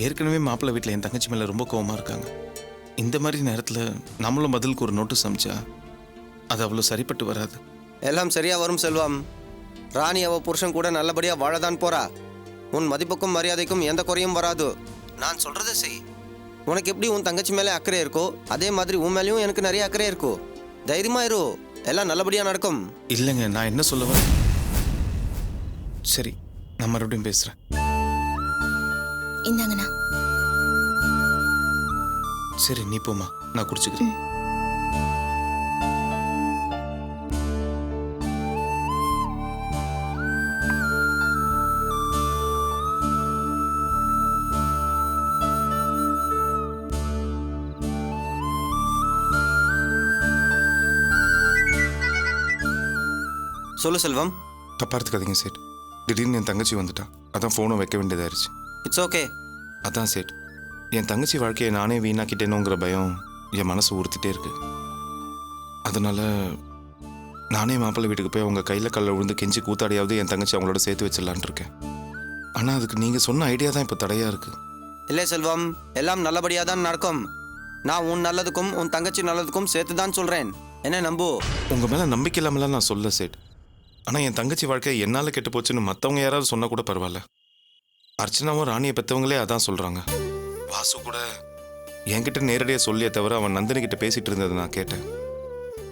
ஏற்கனவே மாப்பிள்ளை வீட்டில் என் தங்கச்சி மேலே ரொம்ப கோவமாக இருக்காங்க. இந்த மாதிரி நேரத்தில் நம்மளும் பதிலுக்கு ஒரு நோட்டீஸ் அமிச்சா அது அவ்வளோ சரிப்பட்டு வராது. எல்லாம் சரியா வரும் செல்வம். ராணி அவ புருஷன் கூட நல்லபடியா வாழதான் போறா. உன் மதிப்புக்கும் மரியாதைக்கும் எந்த குறையும் வராது. நான் சொல்றதை செய். உனக்கு எப்படி உன் தங்கச்சி மேலே அக்கறை இருக்கோ அதே மாதிரி உன் மேலேயும் எனக்கு நிறைய அக்கறை இருக்கோ. தைரியமா இரு, எல்லாம் நல்லபடியா நடக்கும். இல்லைங்க, நான் என்ன சொல்லுவேன். சரி, நான் மறுபடியும் பேசுகிறேன். இந்தாங்கண்ணா. சரி, நீ போமா, நான் குடிச்சுக்கிறேன். சொல்லு செல்வம். தப்பா எடுத்துக்காதீங்க சேட். திடீர்னு என் தங்கச்சி வந்துட்டா, அதான் ஃபோனை வைக்க வேண்டியதாயிருச்சு. It's okay. அதான் சேட், என் தங்கச்சி வாழ்க்கையை நானே வீணாக்கிட்டேனுங்கிற பயம் என் மனசு உறுத்திட்டே இருக்கு. அதனால நானே மாப்பிள்ளை வீட்டுக்கு போய் அவங்க கையில் கல்ல விழுந்து கெஞ்சி கூத்தாடியாவது என் தங்கச்சி அவங்களோட சேர்த்து வச்சிடலான் இருக்கேன். ஆனால் அதுக்கு நீங்கள் சொன்ன ஐடியா தான் இப்போ தடையாக இருக்கு. இல்லை செல்வம், எல்லாம் நல்லபடியாக தான் நடக்கும். நான் உன் நல்லதுக்கும் உன் தங்கச்சி நல்லதுக்கும் சேர்த்து தான் சொல்கிறேன். என்ன நம்பு. உங்கள் மேலே நம்பிக்கை இல்லாமலாம் நான் சொல்ல சேட். ஆனால் என் தங்கச்சி வாழ்க்கை என்னால் கெட்டு போச்சுன்னு மற்றவங்க யாராவது சொன்னால் கூட பரவாயில்ல. அர்ச்சனாவும் ராணியை பெற்றவங்களே அதான் சொல்கிறாங்க. வாசு கூட என்கிட்ட நேரடியாக சொல்லியே தவிர அவன் நந்தினி கிட்ட பேசிகிட்டு இருந்தது நான் கேட்டேன்.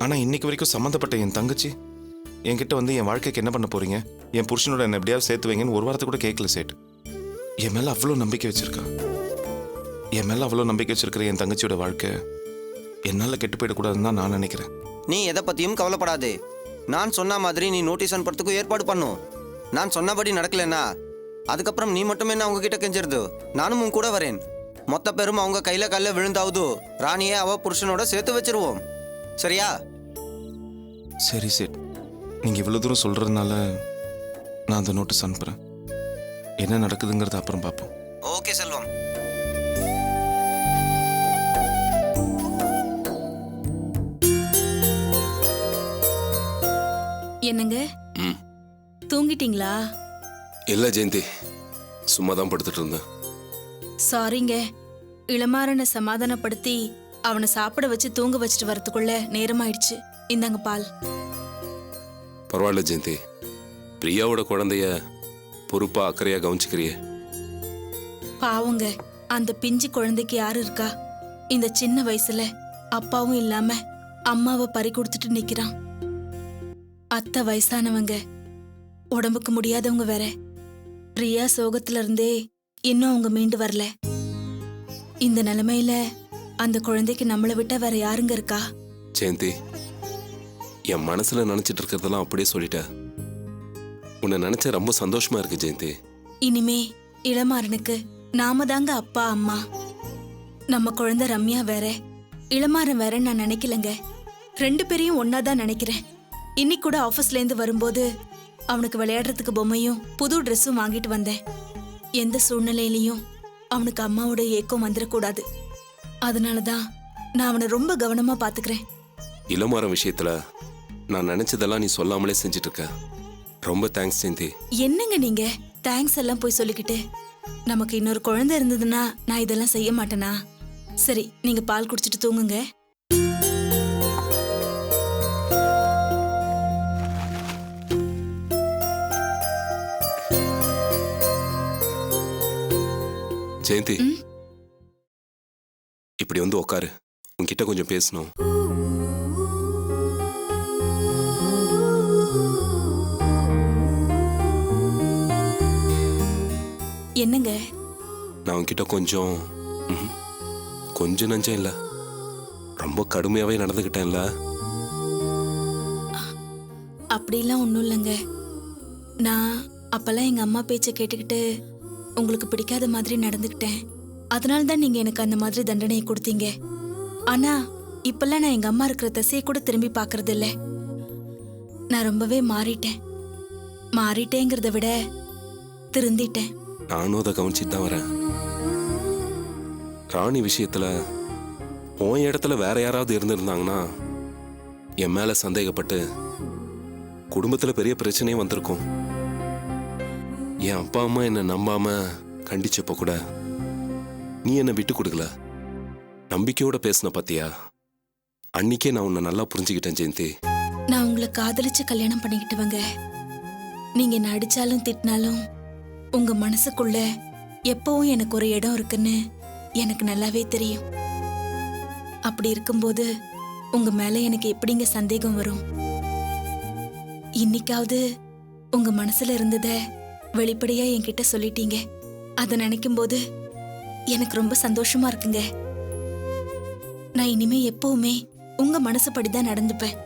ஆனால் இன்னைக்கு வரைக்கும் சம்மந்தப்பட்ட என் தங்கச்சி என்கிட்ட வந்து என் வாழ்க்கைக்கு என்ன பண்ண போகிறீங்க, என் புருஷனோட என்ன எப்படியாவது சேர்த்து வைங்கன்னு ஒரு வாரத்தை கூட கேட்கல சேட். என் மேலே அவ்வளோ நம்பிக்கை வச்சுருக்கா. என் மேலே அவ்வளோ நம்பிக்கை வச்சுருக்கிற என் தங்கச்சியோட வாழ்க்கை என்னால் கெட்டு போயிடக்கூடாதுன்னு தான் நான் நினைக்கிறேன். நீ எதை பற்றியும் கவலைப்படாதே. நான் சொன்ன மாதிரி நீ நோட்டீஸ் அனுப்புறதுக்கு ஏற்பாடு பண்ணும். நான் சொன்னபடி நடக்கலன்னா அதுக்கப்புறம் நீ மட்டுமே நான் உங்ககிட்ட கெஞ்சிருது. நானும் உன் கூட வரேன். மொத்த பேரும் அவங்க கையில கல்ல விழுந்தாவுது ராணியை அவ புருஷனோட சேர்த்து வச்சிருவோம். சரியா? சரி சேட், நீங்கள் இவ்வளோ தூரம் சொல்கிறதுனால நான் அந்த நோட்டீஸ் அனுப்புகிறேன். என்ன நடக்குதுங்கிறத அப்புறம் பார்ப்போம். ஓகே செல்வம். என்னங்க, தூங்கிட்டீங்களா? இல்ல ஜெயந்தி, சும்மா தான் படுத்துட்டு இருந்தேன். சாரிங்க, இளமாறனை சமாதானப்படுத்தி அவனை சாப்பிட வச்சு தூங்க வச்சுட்டு வரதுக்குள்ள நேரமாயிடுச்சு. இந்தாங்க பால். பரவாயில்ல ஜெயந்தி, பிரியாவோட குழந்தைய பொறுப்பா அக்கறையா கவனிச்சுக்கிறியே. பாவங்க, அந்த பிஞ்சு குழந்தைக்கு யாரு இருக்கா? இந்த சின்ன வயசுல அப்பாவும் இல்லாம அம்மாவை பறி கொடுத்துட்டு நிக்கிறான். அத்தை வயசானவங்க, உடம்புக்கு முடியாதவங்க வேற. பிரியா சோகத்துல இருந்தே இன்னும் அவங்க மீண்டு வரல. இந்த நிலைமையில அந்த குழந்தைக்கு நம்மளை விட்டா வேற யாருங்க இருக்கா? ஜெயந்தி, என் மனசுல நினைச்சிட்டு இருக்கிறதெல்லாம் அப்படியே சொல்லிட்ட. உன்னை நினைச்ச ரொம்ப சந்தோஷமா இருக்கு ஜெயந்தி. இனிமே இளமாறனுக்கு நாம தாங்க அப்பா அம்மா. நம்ம குழந்தை ரம்யா வேற, இளமாறன் வேற நான் நினைக்கலங்க. 2 பேரையும் ஒன்னாதான் நினைக்கிறேன். இன்னைக்கு கூட ஆபீஸ்ல இருந்து வரும்போது அவனுக்கு விளையாடுறதுக்கு பொம்மையும் புது ட்ரெஸ்ஸும் வாங்கிட்டு வந்தேன். எந்த சூழ்நிலையிலையும் அவனுக்கு அம்மாவோட ஏக்கம் வந்துடக்கூடாது. அதனாலதான் நான் அவனை ரொம்ப கவனமா பாத்துக்கிறேன். இளமாறம் விஷயத்துல நான் நினைச்சதெல்லாம் நீ சொல்லாமலே செஞ்சுட்டு இருக்க. ரொம்ப தேங்க்ஸ் ஜெயந்தி. என்னங்க நீங்க தேங்க்ஸ் எல்லாம் போய் சொல்லிக்கிட்டு? நமக்கு இன்னொரு குழந்தை இருந்ததுன்னா நான் இதெல்லாம் செய்ய மாட்டேனா? சரி, நீங்க பால் குடிச்சிட்டு தூங்குங்க. ஜெயந்தி, இப்படி வந்து உட்காரு, உன்கிட்ட கொஞ்சம் பேசணும். என்னங்க? நான் உன்கிட்ட கொஞ்சம் நஞ்சம் இல்ல, ரொம்ப கடுமையாவே நடந்துகிட்டேன்ல. அப்படிலாம் ஒன்றும் இல்லைங்க. நான் அப்பெல்லாம் எங்க அம்மா பேச்சை கேட்டுக்கிட்டு உங்களுக்கு பிடிக்காத மாதிரி நடந்துக்கிட்டேன். அதனால தான் நீங்க எனக்கு அந்த மாதிரி தண்டனையை கொடுத்தீங்க. ஆனா இப்பெல்லாம் நான் எங்க அம்மா இருக்கிற திசையை கூட திரும்பி பார்க்கறது இல்ல. நான் ரொம்பவே மாறிட்டேன். மாறிட்டேங்கிறத விட திருந்திட்டேன். நானும் அதை கவனிச்சுட்டு தான் வரேன். ராணி விஷயத்துல உன் இடத்துல வேற யாராவது இருந்திருந்தாங்கன்னா என் மேல சந்தேகப்பட்டு குடும்பத்துல பெரிய பிரச்சனையே வந்திருக்கும். என் அப்பா அம்மா என்னை நம்பாம கண்டிச்சப்ப கூட நீ என்ன விட்டு கொடுக்கல, நம்பிக்கையோட பேசின பாத்தியா? அன்னைக்கே நான் உன்னை நல்லா புரிஞ்சுக்கிட்டேன் ஜெயந்தி. நான் உங்களை காதலிச்சு கல்யாணம் பண்ணிக்கிட்டவங்க. நீங்க என்ன அடிச்சாலும் திட்டினாலும் உங்க மனசுக்குள்ள எப்பவும் எனக்கு ஒரு இடம் இருக்குன்னு எனக்கு நல்லாவே தெரியும். அப்படி இருக்கும்போது உங்க மேல எனக்கு எப்படிங்க சந்தேகம் வரும்? இன்னைக்காவது உங்க மனசுல இருந்தத வெளிப்படையா என்கிட்ட சொல்லிட்டீங்க. அதை நினைக்கும் போது எனக்கு ரொம்ப சந்தோஷமா இருக்குங்க. நான் இனிமே எப்பவுமே உங்க மனசுப்படிதான் நடந்துப்பேன்.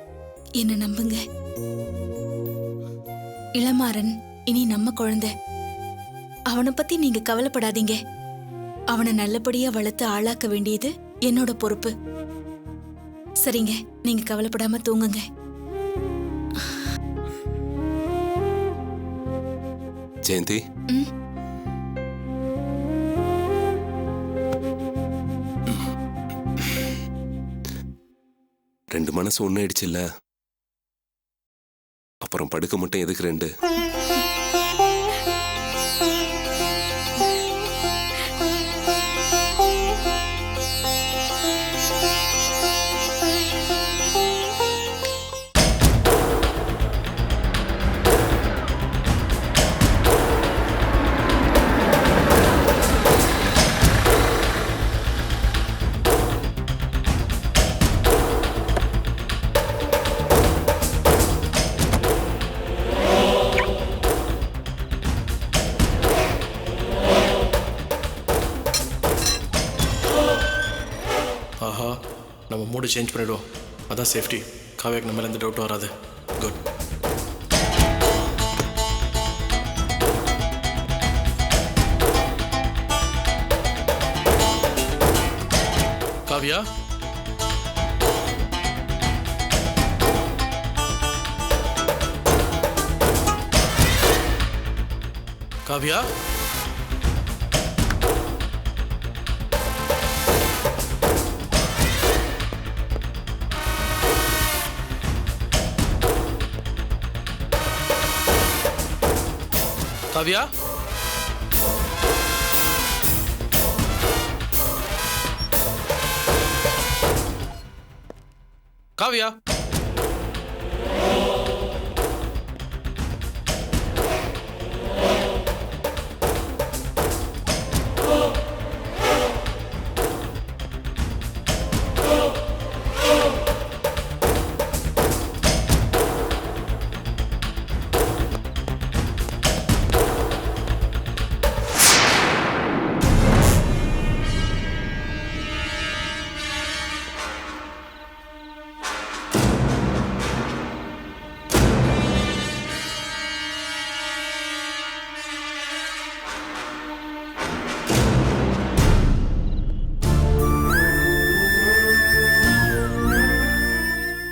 என்ன நம்புங்க. இளமாறன் இனி நம்ம குழந்தை. அவனை பத்தி நீங்க கவலைப்படாதீங்க. அவனை நல்லபடியா வளர்த்து ஆளாக்க வேண்டியது என்னோட பொறுப்பு. சரிங்க, நீங்க கவலைப்படாம தூங்குங்க. ஜெயந்தி, ம். ரெண்டு மனசு ஒன்னாயிடுச்சுல்ல, அப்புறம் படுக்க மட்டும் எதுக்கு ரெண்டு? ஆஹா, நம்ம மூடு சேஞ்ச் பண்ணிவிடுவோம். அதான் சேஃப்டி. காவியாக்கு நம்ம மேலே எந்த டவுட்டும் வராது. Good. Kavya, Kavya, Kavya, Kavya,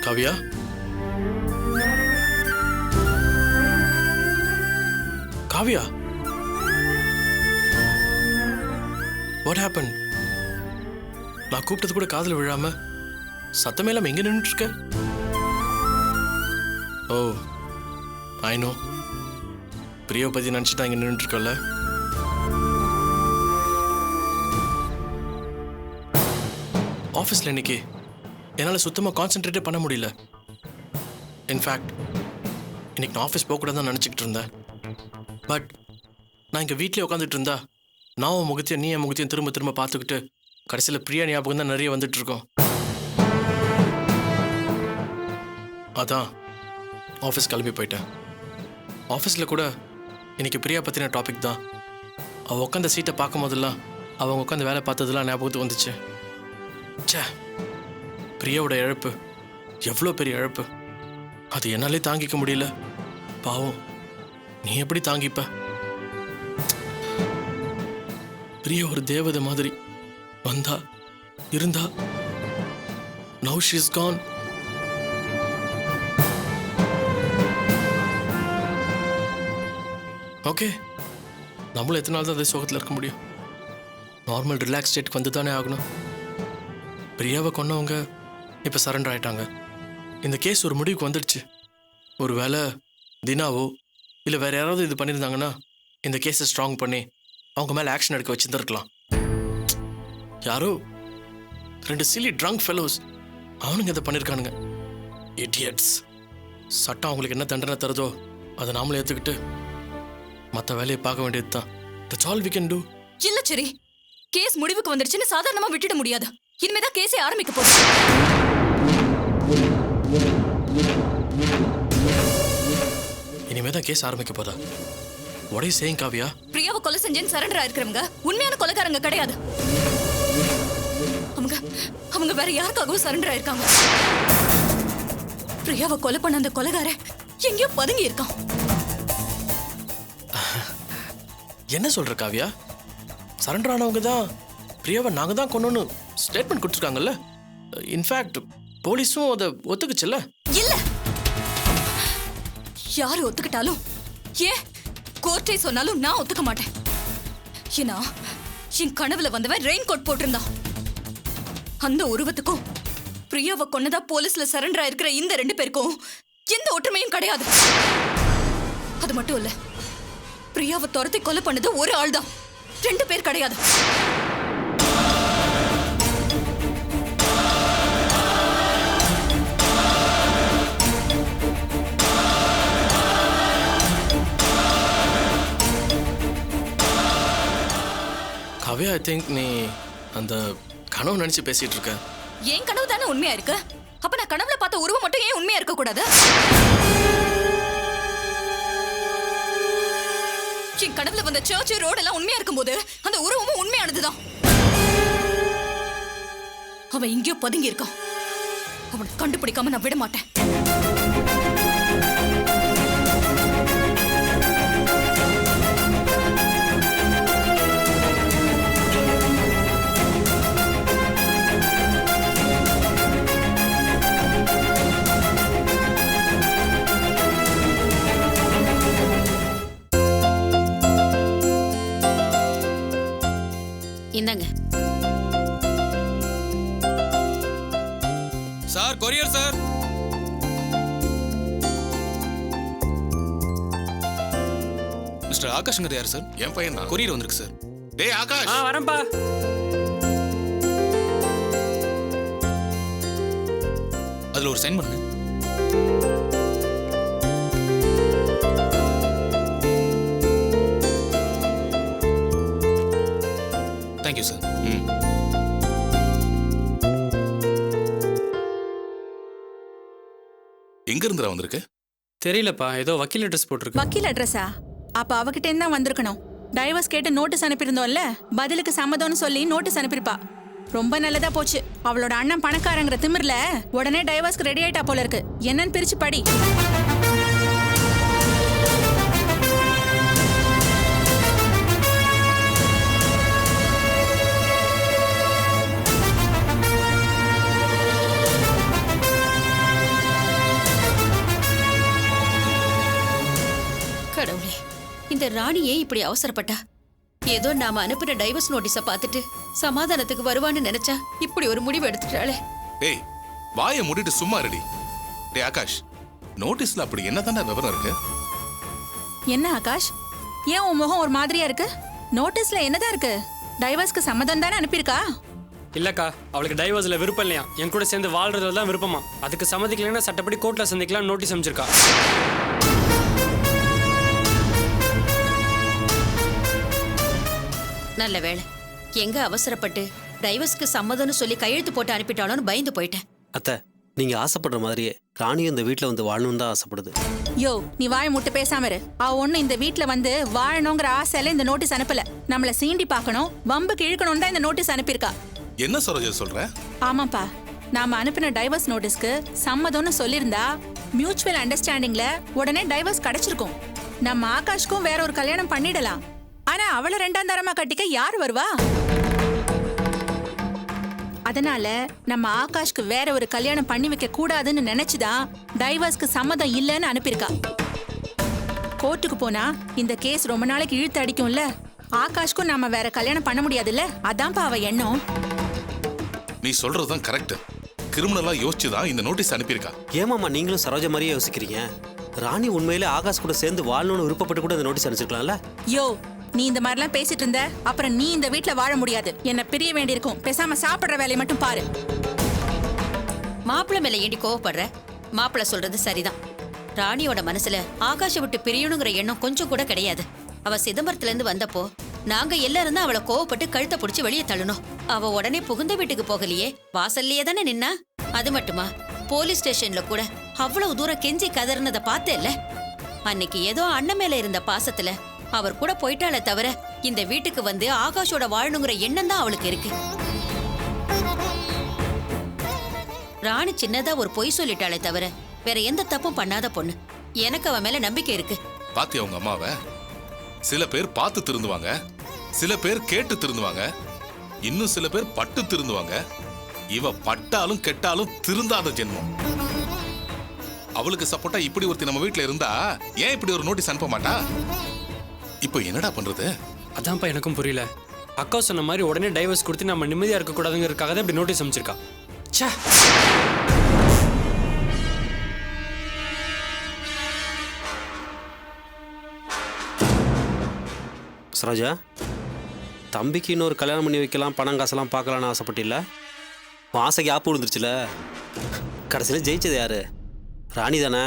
Kavya, Kavya, what happen? நான் கூப்பிட்டது கூட காதுல விழாம சத்தமே இல்லாம எங்க நின்றுட்டு இருக்க? ஓ, ஐ நோ. பிரியாவை பத்தி நினைச்சுட்டா இங்க நின்றுட்டு இருக்கல. ஆஃபீஸில் இன்னைக்கு என்னால் சுத்தமாக கான்சென்ட்ரேட்டே பண்ண முடியல. இன்ஃபேக்ட் இன்னைக்கு நான் ஆஃபீஸ் போகக்கூடாது தான் நினச்சிக்கிட்டு இருந்தேன். பட் நான் இங்கே வீட்டிலே உட்காந்துட்டு இருந்தா நான் உன் முகத்தையும் நீ என் முகத்தையும் திரும்ப திரும்ப பார்த்துக்கிட்டு கடைசியில் பிரியா ஞாபகம் தான் நிறைய வந்துட்டு இருக்கோம். அதான் ஆஃபீஸ் கிளம்பி போயிட்டேன். ஆஃபீஸில் கூட இன்னைக்கு பிரியா பற்றின டாபிக் தான். அவள் உட்காந்த சீட்டை பார்க்கும் போதெல்லாம் அவங்க உட்காந்து வேலை பார்த்ததெல்லாம் ஞாபகத்துக்கு வந்துச்சு. ச்சே, பிரியாவோட இழப்பு எவ்வளோ பெரிய இழப்பு. அது என்னாலே தாங்கிக்க முடியல. பாவம், நீ எப்படி தாங்கிப்ப? பிரியா ஒரு தேவதை மாதிரி வந்தா இருந்தா. Now she is gone. Okay, நம்மளும் எத்தனை நாள் தான் அதே சோகத்தில் இருக்க முடியும்? நார்மல் ரிலாக்ஸ் ஸ்டேட்டுக்கு வந்து தானே ஆகணும். பிரியாவை கொன்னவங்க இப்போ சரண்டர் ஆயிட்டாங்க. இந்த கேஸ் ஒரு முடிவுக்கு வந்துடுச்சு. ஒரு வேளை தினாவோ இல்லை வேற யாராவது இது பண்ணியிருந்தாங்கன்னா இந்த கேஸை ஸ்ட்ராங் பண்ணி அவங்க மேலே ஆக்ஷன் எடுக்க வச்சுருந்துருக்கலாம். யாரோ 2 சில்லி ட்ரங்க் ஃபெலோஸ் அவனுங்க இதை பண்ணியிருக்கானுங்க. இடியட்ஸ். சட்டம் அவங்களுக்கு என்ன தண்டனை தருதோ அதை நாமளே ஏற்றுக்கிட்டு மற்ற வேலையை பார்க்க வேண்டியது தான். That's all we can do. இல்ல சரி, கேஸ் முடிவுக்கு வந்துருச்சுன்னு சாதாரணமா விட்டுட முடியாது. இனிமேதான் கேஸே ஆரம்பிக்க போகுது. இனிமேதான் கேஸ் ஆரம்பிக்க போதா? What are you saying, Kavya? பிரியாவை கொலை செஞ்சேன்னு சரண்டர் ஆயிருக்கிறவங்க உண்மையான கொலைகாரங்க கிடையாது. அவங்க வேற யாருக்காகவும் சரண்டர் ஆயிருக்காங்க. பிரியாவை கொலை பண்ண அந்த கொலைகார எங்கேயோ பதுங்கி இருக்கான். என்ன சொல்ற காவியா? சரண்டர் ஆனவங்க தான் பிரியாவை நாங்க தான் கொன்னோன்னு ஸ்டேட்மெண்ட் கொடுத்துருக்காங்கல்ல. இன்ஃபேக்ட் போலீஸும் அதை ஒத்துக்குச்சுல்ல. இல்ல, யாரு ஒத்துக்கிட்டாலும் ஏன் கோர்ட்டை சொன்னாலும் நான் ஒத்துக்க மாட்டேன். ஏன்னா என் கனவுல வந்தவன் ரெயின் கோட் போட்டிருந்தான். அந்த உருவத்துக்கும் பிரியாவை கொன்னதா போலீஸ்ல சரண்டர் ஆயிருக்கிற இந்த 2 பேருக்கும் எந்த ஒற்றுமையும் கிடையாது. அது மட்டும் இல்ல, பிரியாவை துரத்தி கொலை பண்ணது ஒரு ஆள் தான், 2 பேர் கிடையாது. காவியா, ஐ திங்க் நீ அந்த கனவு நினைச்சு பேசிட்டு இருக்க. என் கனவு தானே உண்மையா இருக்கு. அப்ப நான் கனவுல பார்த்த உருவம் மட்டும் ஏன் உண்மையா இருக்க கூடாது? என் கனவுல வந்த சர்ச் ரோடு எல்லாம் உண்மையா இருக்கும்போது அந்த உருவமும் உண்மையானதுதான். அவன் எங்கேயோ பதுங்கி இருக்கான். அவனை கண்டுபிடிக்காம நான் விட மாட்டேன். இந்தாங்க சார், கொரியர் சார். மிஸ்டர் ஆகாஷ்ங்கிறது யார் சார்? என் பையன் தான். கொரியர் வந்திருக்கு சார். டேய் ஆகாஷ். வரேன்ப்பா. அதுல ஒரு சைன் பண்ணு. Thank you sir. எங்க இருந்துடா வந்திருக்கு? தெரியலப்பா, ஏதோ வக்கீல் அட்ரஸ் போட்டிருக்கு. வக்கீல் அட்ரஸா? அப்ப அவகிட்ட இருந்தா வந்திருக்கணும். டைவர்ஸ் கேட்டு நோட்டீஸ் அனுப்பியிருந்தோம்ல, பதிலுக்கு சம்மதம்னு சொல்லி நோட்டீஸ் அனுப்பியிருப்பா. ரொம்ப நல்லதா போச்சு. அவளோட அண்ணன் பணக்காரங்கிற திமிர்ல உடனே டைவர்ஸ்க்கு ரெடி ஆயிட்டா போல இருக்கு. என்னன்னு பிரிச்சு படி. கடவுளே, இந்த ராணி ஏன் இப்படி அவசரப்பட்டா? ஏதோ நாம அனுப்பின டைவர்ஸ் நோட்டீஸ பார்த்துட்டு சமாதானத்துக்கு வருவான்னு நினைச்சா இப்படி ஒரு முடிவு எடுத்துட்டாளே. ஏய், வாயை மூடிட்டு சும்மா ரெடி. டேய் ஆகாஷ், நோட்டீஸ்ல அப்படி என்னதானே விவரம் இருக்கு? என்ன ஆகாஷ், ஏன் உன் முகம் ஒரு மாதிரியா இருக்கு? நோட்டீஸ்ல என்னதான் இருக்கு? டைவர்ஸ்க்கு சம்மதம் தானே அனுப்பியிருக்கா? இல்லக்கா, அவளுக்கு டைவர்ஸ்ல விருப்பம் இல்லையா, என் கூட சேர்ந்து வாழ்றதுல தான் விருப்பமா. அதுக்கு சம்மதிக்கலைன்னா சட்டப்படி கோர்ட்ல சந்திக்கலாம் நோட்டீஸ் அமைச்சிருக்கா. நல்ல வேளை, எங்க அவசரப்பட்டு டைவர்ஸ்க்கு சம்மதம்னு சொல்லி கையெழுத்து போட்டு அனுப்பிட்டாலும் பயந்து போயிட்டேன். அத்தை, நீங்க ஆசைப்படுற மாதிரியே ராணியும் இந்த வீட்டுல வந்து வாழணும்னு தான் ஆசைப்படுது. யோ, நீ வாயை முட்டு பேசாம இரு. அவ ஒண்ணு இந்த வீட்டுல வந்து வாழணுங்கிற ஆசையில இந்த நோட்டீஸ் அனுப்பல. நம்மள சீண்டி பார்க்கணும், வம்புக்கு இழுக்கணும் தான் இந்த நோட்டீஸ் அனுப்பியிருக்கா. என்ன சரோஜா சொல்ற? ஆமாப்பா, நாம அனுப்பின டைவர்ஸ் நோட்டீஸ்க்கு சம்மதம்னு சொல்லியிருந்தா மியூச்சுவல் அண்டர்ஸ்டாண்டிங்ல உடனே டைவர்ஸ் கிடைச்சிருக்கும். நம்ம ஆகாஷ்க்கும் வேற ஒரு கல்யாணம் பண்ணிடலாம். ஆனா அவளை 2ஆம் தரமா கட்டிக்க யார் வருவா? அதனால நம்ம ஆகாஷ்க்கு வேற ஒரு கல்யாணம் பண்ணி வைக்க கூடாதுன்னு நினைச்சுதான் டைவர்ஸ்க்கு சம்மதம் இல்லைன்னு அனுப்பியிருக்கா. கோர்ட்டுக்கு போனா இந்த கேஸ் ரொம்ப நாளைக்கு இழுத்து அடிக்கும்ல, ஆகாஷ்க்கும் நாம வேற கல்யாணம் பண்ண முடியாதுல்ல, அதான்ப்பா அவ எண்ணம். நீ சொல்றதுதான் கரெக்ட். கிரிமினலா யோசிச்சுதான் இந்த நோட்டீஸ் அனுப்பியிருக்கா. ஏமாமா நீங்களும் சரோஜா மாதிரியே யோசிக்கிறீங்க? ராணி உண்மையிலே ஆகாஷ் கூட சேர்ந்து வாழணும்னு விருப்பப்பட்டு கூட இந்த நோட்டீஸ் அனுப்பிச்சிருக்கலாம்ல. யோ, நீ இந்த மாதிரிலாம் பேசிட்டு இருந்த அப்புறம் நீ இந்த வீட்ல வாழ முடியாது. என்ன பிரிய வேண்டியிருக்கும். பேசாம சாப்பிடுற வேலையை மட்டும் பாரு. மாப்பிள்ளை மேல ஏண்டி கோவப்படுற? மாப்பிள்ளை சொல்றது சரிதான். ராணியோட மனசுல ஆகாஷை விட்டு பிரியணுங்கிற எண்ணம் கொஞ்சம் கூட கிடையாது. அவ சிதம்பரத்துல இருந்து வந்தப்போ நாங்க எல்லாரும் தான் அவளை கோவப்பட்டு கழுத்தை பிடிச்சி வெளியே தள்ளணும். அவ உடனே புகுந்த வீட்டுக்கு போகலையே, வாசல்லையே தானே நின்னா. அது மட்டுமா, போலீஸ் ஸ்டேஷன்ல கூட அவ்வளவு தூரம் கெஞ்சி கதறினதை பார்த்தேல்ல. அன்னைக்கு ஏதோ அண்ணன் மேல இருந்த பாசத்துல அவர் கூட போயிட்டாலே தவிர இந்த வீட்டுக்கு வந்து ஆகாஷோட வாழணுங்கிற எண்ணம் தான் அவளுக்கு இருக்கு. ராணி சின்னதா ஒரு பொய் சொல்லிட்டாலே தவிர வேற எந்த தப்பும் பண்ணாத பொண்ணு. எனக்கு அவ மேல நம்பிக்கை இருக்கு. பாத்தியா உங்க அம்மாவை? சில பேர் பார்த்து திருந்துவாங்க, சில பேர் கேட்டு திருந்துவாங்க, இன்னும் சில பேர் பட்டு திருந்துவாங்க. இவ பட்டாலும் கெட்டாலும் திருந்தாத ஜென்மம். அவளுக்கு சப்போர்ட்டா இப்படி ஒருத்தி நம்ம வீட்டுல இருந்தா ஏன் இப்படி ஒரு நோட்டீஸ் அனுப்ப மாட்டா? இப்போ என்னடா பண்றது? அதான்ப்பா எனக்கும் புரியல. அக்கா சொன்ன மாதிரி உடனே டைவர்ஸ் கொடுத்து நம்ம நிம்மதியா இருக்கக்கூடாதுங்கிறதுக்காக தான் இப்படி நோட்டீஸ் அமைச்சிருக்கா. ச்சே. சரோஜா, தம்பிக்கு இன்னொரு கல்யாணம் பண்ணி வைக்கலாம், பணம் காசெல்லாம் பார்க்கலான்னு ஆசைப்பட்டில்ல? உன் ஆசைக்கு ஆப்பு விழுந்துருச்சுல. கடைசியில் ஜெயிச்சது யாரு? ராணி தானே?